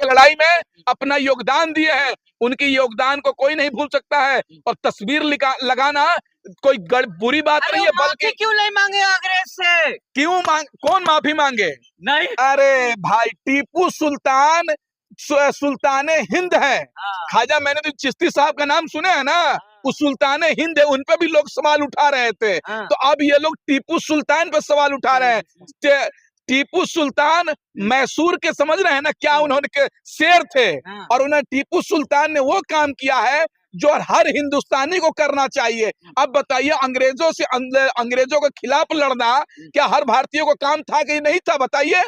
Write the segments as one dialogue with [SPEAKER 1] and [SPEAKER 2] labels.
[SPEAKER 1] लड़ाई में अपना योगदान दिए हैं, उनकी योगदान को कोई नहीं भूल सकता है। और तस्वीर लगाना कोई बुरी बात नहीं है, बल्कि
[SPEAKER 2] क्यों नहीं मांगे अंग्रेज से?
[SPEAKER 1] क्यों कौन माफी मांगे?
[SPEAKER 2] नहीं,
[SPEAKER 1] अरे भाई, टीपू सुल्तान सुल्तान हिंद है। ख्वाजा मैंने तो चिश्ती साहब का नाम सुने है ना, वो सुल्तान हिंद है, उन पे भी लोग सवाल उठा रहे थे। तो अब ये लोग टीपू सुल्तान पे सवाल उठा रहे हैं। टीपू सुल्तान मैसूर के, समझ रहे हैं ना क्या, उन्होंने शेर थे, और उन्हें टीपू सुल्तान ने वो काम किया है जो हर हिंदुस्तानी को करना चाहिए। अब बताइए, अंग्रेजों के खिलाफ लड़ना क्या हर भारतीय को काम था कि नहीं था? बताइए।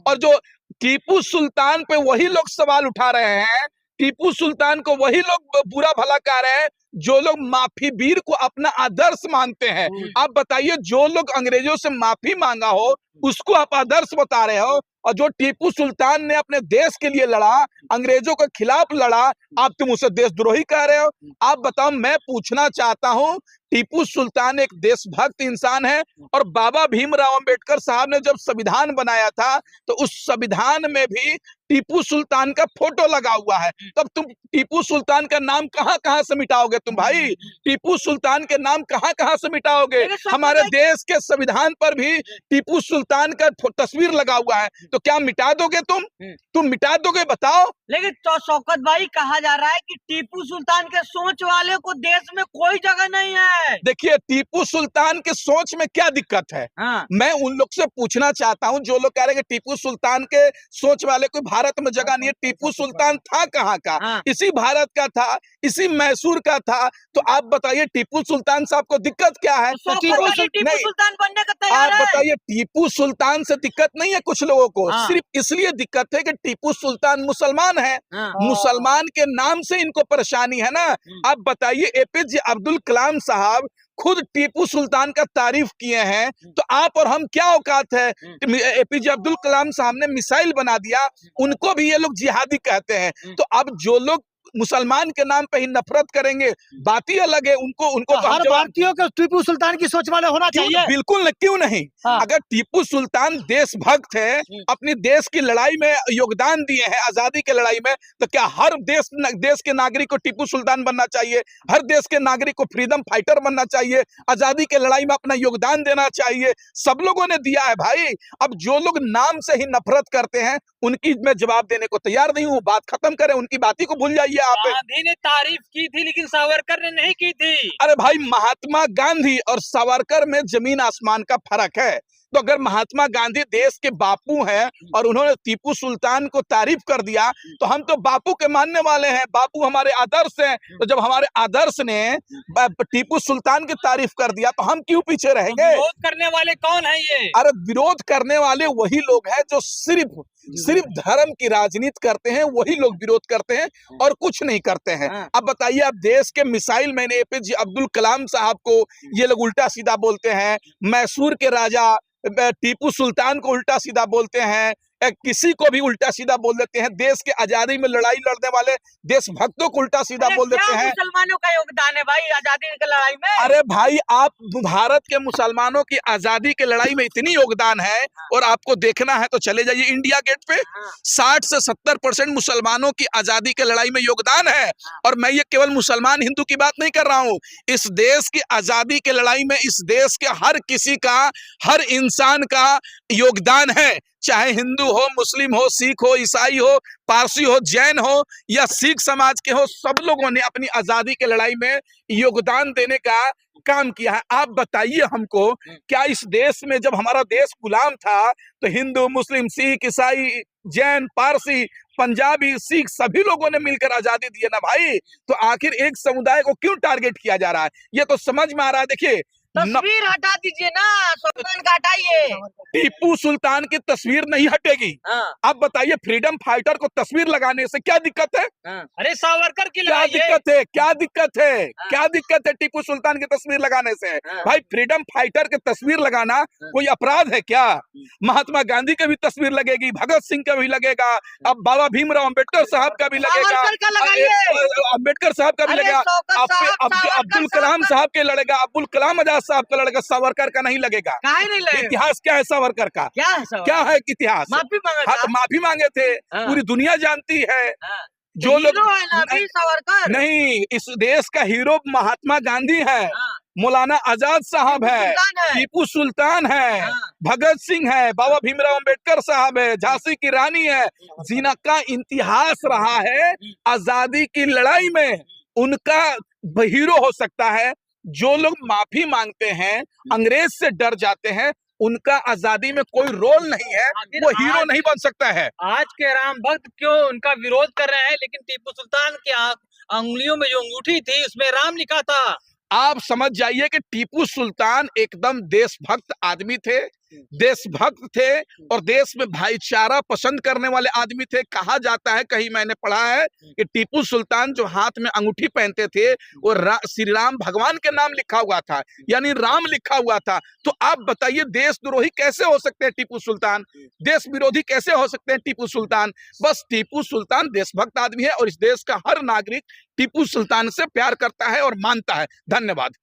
[SPEAKER 1] और जो टीपू सुल्तान पे वही लोग सवाल उठा रहे हैं, टीपू सुल्तान को वही लोग बुरा भला कह रहे हैं जो लोग माफी वीर को अपना आदर्श मानते हैं। आप बताइए, जो लोग अंग्रेजों से माफी मांगा हो उसको आप आदर्श बता रहे हो, और जो टीपू सुल्तान ने अपने देश के लिए लड़ा, अंग्रेजों के खिलाफ लड़ा, आप तुम उसे देशद्रोही कह रहे हो? आप बताओ, मैं पूछना चाहता हूं, टीपू सुल्तान एक देशभक्त इंसान है, और बाबा भीमराव अंबेडकर साहब ने जब संविधान बनाया था तो उस संविधान में भी टीपू सुल्तान का फोटो लगा हुआ है। तब तुम टीपू सुल्तान का नाम कहां से मिटाओगे तुम भाई? टीपू सुल्तान के नाम कहां से मिटाओगे? हमारे देश के संविधान पर भी टीपू सुल्तान का तस्वीर लगा हुआ है, तो क्या मिटा दोगे तुम मिटा दोगे? बताओ।
[SPEAKER 2] लेकिन तो शौकत भाई, कहा जा रहा है कि टीपू सुल्तान के सोच वाले को देश में कोई जगह नहीं है।
[SPEAKER 1] देखिए, टीपू सुल्तान के सोच में क्या दिक्कत है? मैं उन लोग से पूछना चाहता हूं जो लोग कह रहे हैं कि टीपू सुल्तान के सोच वाले को भारत में जगह नहीं है। टीपू सुल्तान था कहाँ का? इसी भारत का था, इसी मैसूर का था। तो आप बताइए, टीपू सुल्तान साहब को दिक्कत क्या है?
[SPEAKER 2] तो टीपू सुल्तान बनने का तैयार है।
[SPEAKER 1] आप बताइए, टीपू सुल्तान से दिक्कत नहीं है कुछ लोगों को, सिर्फ इसलिए दिक्कत है कि टीपू सुल्तान मुसलमान है। मुसलमान के नाम से इनको परेशानी है ना। आप बताइए, एपीजे अब्दुल कलाम साहब खुद टीपू सुल्तान का तारीफ किए हैं, तो आप और हम क्या औकात है? एपीजे अब्दुल कलाम साहब ने मिसाइल बना दिया, उनको भी ये लोग जिहादी कहते हैं। तो अब जो लोग मुसलमान के नाम पे ही नफरत करेंगे, बात ही अलग है। उनको तो
[SPEAKER 3] हर भारतीयों को टीपू सुल्तान की सोच वाले होना चाहिए।
[SPEAKER 1] बिल्कुल, क्यों नहीं? अगर टीपू सुल्तान देशभक्त है, अपनी देश की लड़ाई में योगदान दिए हैं, आजादी की लड़ाई में, तो क्या हर देश के नागरिक को टीपू सुल्तान बनना चाहिए? हर देश के नागरिक को फ्रीडम फाइटर बनना चाहिए, आजादी की लड़ाई में अपना योगदान देना चाहिए। सब लोगों ने दिया है भाई। अब जो लोग नाम से ही नफरत करते हैं, उनकी मैं जवाब देने को तैयार नहीं हूँ। बात खत्म करें, उनकी बात ही को भूल जाइए।
[SPEAKER 2] गांधी ने तारीफ की थी, लेकिन सावरकर ने नहीं की थी।
[SPEAKER 1] अरे भाई, महात्मा गांधी और सावरकर में जमीन आसमान का फर्क है। तो अगर महात्मा गांधी देश के बापू हैं और उन्होंने टीपू सुल्तान को तारीफ कर दिया, तो हम तो बापू के मानने वाले हैं, बापू हमारे आदर्श हैं। तो जब हमारे आदर्श ने टीपू सुल्तान की तारीफ कर दिया, तो हम क्यों पीछे रहेंगे?
[SPEAKER 2] विरोध करने वाले कौन है ये?
[SPEAKER 1] अरे, विरोध करने वाले वही लोग हैं जो सिर्फ धर्म की राजनीति करते हैं, वही लोग विरोध करते हैं और कुछ नहीं करते हैं। अब बताइए, आप देश के missile man APJ Abdul Kalam साहब को ये लोग उल्टा सीधा बोलते हैं, मैसूर के राजा टीपू सुल्तान को उल्टा सीधा बोलते हैं, किसी को भी उल्टा सीधा बोल देते हैं। देश के आजादी में लड़ाई लड़ने वाले देशभक्तों को उल्टा सीधा बोल देते हैं।
[SPEAKER 2] मुसलमानों का योगदान है भाई आजादी की लड़ाई में।
[SPEAKER 1] अरे भाई, आप भारत के मुसलमानों की आजादी की लड़ाई में इतनी योगदान है, और आपको देखना है तो चले जाइए इंडिया गेट पे, 60 से 70% मुसलमानों की आजादी की लड़ाई में योगदान है। और मैं ये केवल मुसलमान हिंदू की बात नहीं कर रहा हूँ, इस देश की आजादी की लड़ाई में इस देश के हर किसी का, हर इंसान का योगदान है। चाहे हिंदू हो, मुस्लिम हो, सिख हो, ईसाई हो, पारसी हो, जैन हो या सिख समाज के हो, सब लोगों ने अपनी आजादी की लड़ाई में योगदान देने का काम किया है। आप बताइए हमको, क्या इस देश में जब हमारा देश गुलाम था तो हिंदू, मुस्लिम, सिख, ईसाई, जैन, पारसी, पंजाबी, सिख सभी लोगों ने मिलकर आजादी दी है ना भाई? तो आखिर एक समुदाय को क्यों टारगेट किया जा रहा है? ये तो समझ में आ रहा है। देखिए,
[SPEAKER 2] तस्वीर हटा दीजिए ना, सुल्तान का हटाइए।
[SPEAKER 1] टीपू सुल्तान की तस्वीर नहीं हटेगी। आप बताइए, फ्रीडम फाइटर को तस्वीर लगाने से क्या दिक्कत है?
[SPEAKER 2] अरे सावरकर की
[SPEAKER 1] क्या दिक्कत है? क्या दिक्कत है? क्या दिक्कत है टीपू सुल्तान की तस्वीर लगाने से? भाई, फ्रीडम फाइटर की तस्वीर लगाना कोई अपराध है क्या? महात्मा गांधी की भी तस्वीर लगेगी, भगत सिंह का भी लगेगा, अब बाबा भीमराव अंबेडकर साहब का भी लगेगा, अंबेडकर साहब का भी लगेगा, अब्दुल कलाम साहब के लगेगा, अब्दुल कलाम आजाद साहब का लड़का सावरकर का नहीं लगेगा।
[SPEAKER 2] काहे नहीं लगे?
[SPEAKER 1] इतिहास क्या है सावरकर का?
[SPEAKER 2] क्या है सवाल?
[SPEAKER 1] क्या है इतिहास?
[SPEAKER 2] माफी मांगा
[SPEAKER 1] हाँ
[SPEAKER 2] था?
[SPEAKER 1] तो माफी मांगे थे,
[SPEAKER 2] हाँ।
[SPEAKER 1] पूरी दुनिया जानती है।
[SPEAKER 2] हाँ।
[SPEAKER 1] जो लोग
[SPEAKER 2] हीरो है ना वीर सावरकर?
[SPEAKER 1] नहीं, इस देश का हीरो महात्मा गांधी है,
[SPEAKER 2] हाँ।
[SPEAKER 1] मौलाना आजाद साहब है,
[SPEAKER 2] सुल्तान है।
[SPEAKER 1] टीपू सुल्तान है,
[SPEAKER 2] हाँ।
[SPEAKER 1] भगत सिंह है, बाबा भीमराव अंबेडकर साहब है, झांसी की रानी है, जिनका इतिहास रहा है आजादी की लड़ाई में। उनका हीरो हो सकता है। जो लोग माफी मांगते हैं, अंग्रेज से डर जाते हैं, उनका आजादी में कोई रोल नहीं है, वो हीरो नहीं बन सकता है।
[SPEAKER 3] आज के राम भक्त क्यों उनका विरोध कर रहे हैं, लेकिन टीपू सुल्तान की अंगुलियों में जो अंगूठी थी उसमें राम लिखा था।
[SPEAKER 1] आप समझ जाइए कि टीपू सुल्तान एकदम देशभक्त आदमी थे, देशभक्त थे और देश में भाईचारा पसंद करने वाले आदमी थे। कहा जाता है, कहीं मैंने पढ़ा है कि टीपू सुल्तान जो हाथ में अंगूठी पहनते थे वो श्री राम भगवान के नाम लिखा हुआ था, यानी राम लिखा हुआ था। तो आप बताइए देशद्रोही कैसे हो सकते हैं टीपू सुल्तान, देश विरोधी कैसे हो सकते हैं टीपू सुल्तान? बस टीपू सुल्तान देशभक्त आदमी है और इस देश का हर नागरिक टीपू सुल्तान से प्यार करता है और मानता है। धन्यवाद।